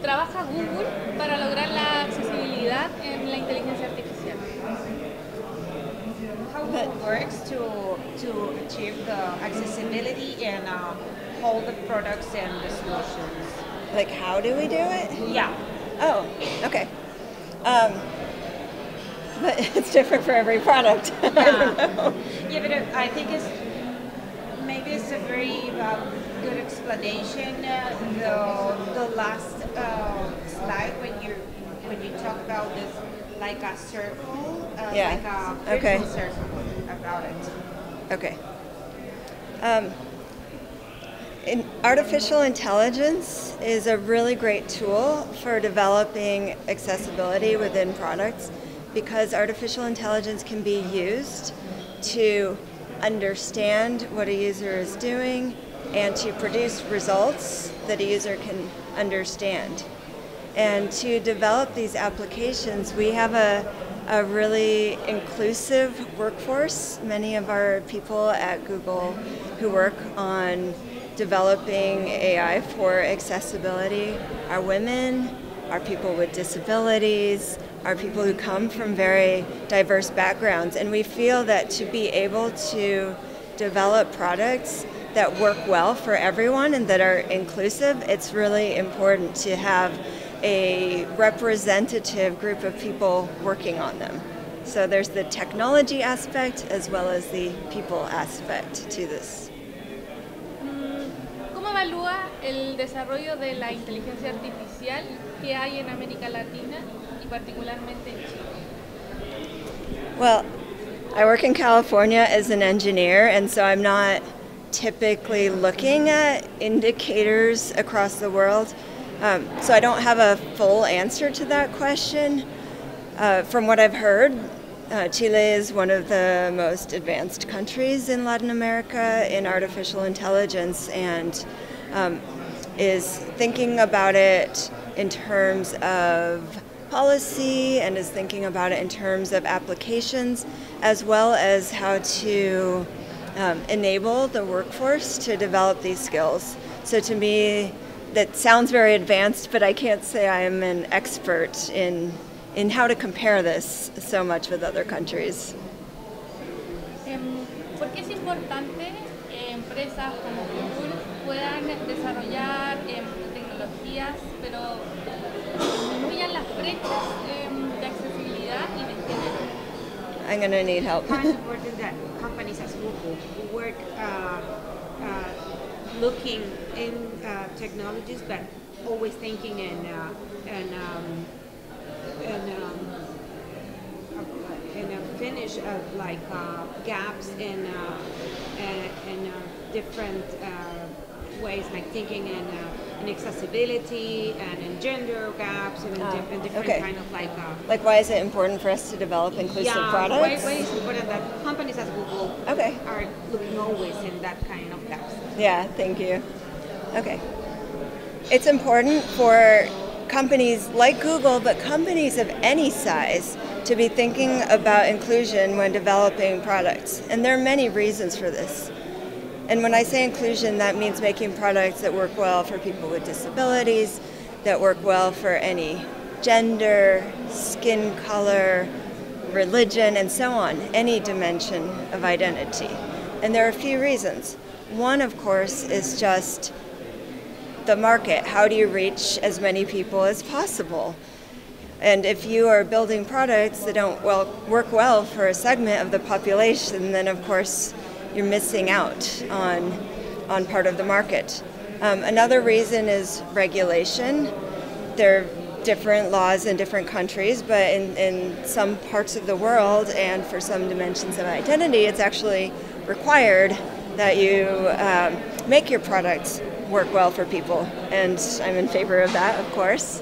trabaja Google para lograr la accesibilidad en la inteligencia artificial? How Google works to achieve the accessibility and all the products and the solutions. Like, how do we do it? Yeah. Oh, okay. But it's different for every product. I don't know. Yeah, but I think maybe it's a very good explanation. The last slide when you talk about this, like a circle, Yeah. like a Okay. virtual circle about it. Okay. Artificial intelligence is a really great tool for developing accessibility within products because artificial intelligence can be used to understand what a user is doing and to produce results that a user can understand. And to develop these applications, we have a really inclusive workforce. Many of our people at Google who work on developing AI for accessibility are women, are people with disabilities, are people who come from very diverse backgrounds. And we feel that to be able to develop products that work well for everyone and that are inclusive, it's really important to have a representative group of people working on them. So there's the technology aspect as well as the people aspect to this. ¿Cómo evalúa el desarrollo de la inteligencia artificial que hay en América Latina y particularmente en Chile? Well, I work in California as an engineer, and so I'm not typically looking at indicators across the world. So I don't have a full answer to that question. From what I've heard, Chile is one of the most advanced countries in Latin America in artificial intelligence and is thinking about it in terms of policy and is thinking about it in terms of applications as well as how to enable the workforce to develop these skills. So to me, that sounds very advanced, but I can't say I am an expert in how to compare this so much with other countries. ¿Por qué es importante que empresas como Google puedan desarrollar tecnologías, pero disminuyan las brechas de accesibilidad y de género? I'm going to need help. It's important that companies as Google work looking in technologies, but always thinking in finish of like gaps in different ways, like thinking in accessibility and in gender gaps and in different okay. kind of like why is it important for us to develop inclusive products? Why is it important that companies as Google are looking always in that kind of gaps? Yeah, thank you. Okay. It's important for companies like Google, but companies of any size, to be thinking about inclusion when developing products. And there are many reasons for this. And when I say inclusion, that means making products that work well for people with disabilities, that work well for any gender, skin color, religion, and so on, any dimension of identity. And there are a few reasons. One, of course, is just the market. How do you reach as many people as possible? And if you are building products that don't work well for a segment of the population, then of course you're missing out on part of the market. Another reason is regulation. There are different laws in different countries, but in some parts of the world and for some dimensions of identity, it's actually required that you make your products work well for people, and I'm in favor of that, of course.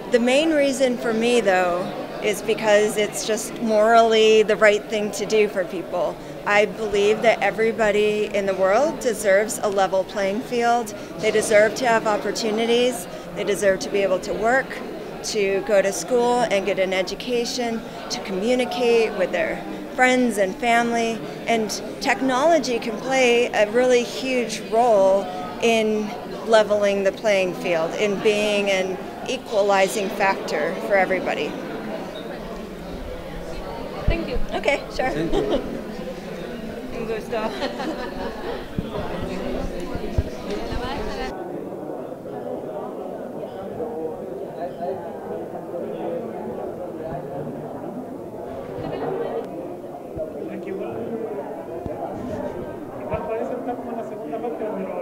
The main reason for me, though, is because it's just morally the right thing to do for people. I believe that everybody in the world deserves a level playing field. They deserve to have opportunities. They deserve to be able to work, to go to school and get an education, to communicate with their friends and family. And technology can play a really huge role in leveling the playing field, in being an equalizing factor for everybody. Thank you. Okay, sure. Thank you. Un gusto. Igual parece estar como en la segunda parte, pero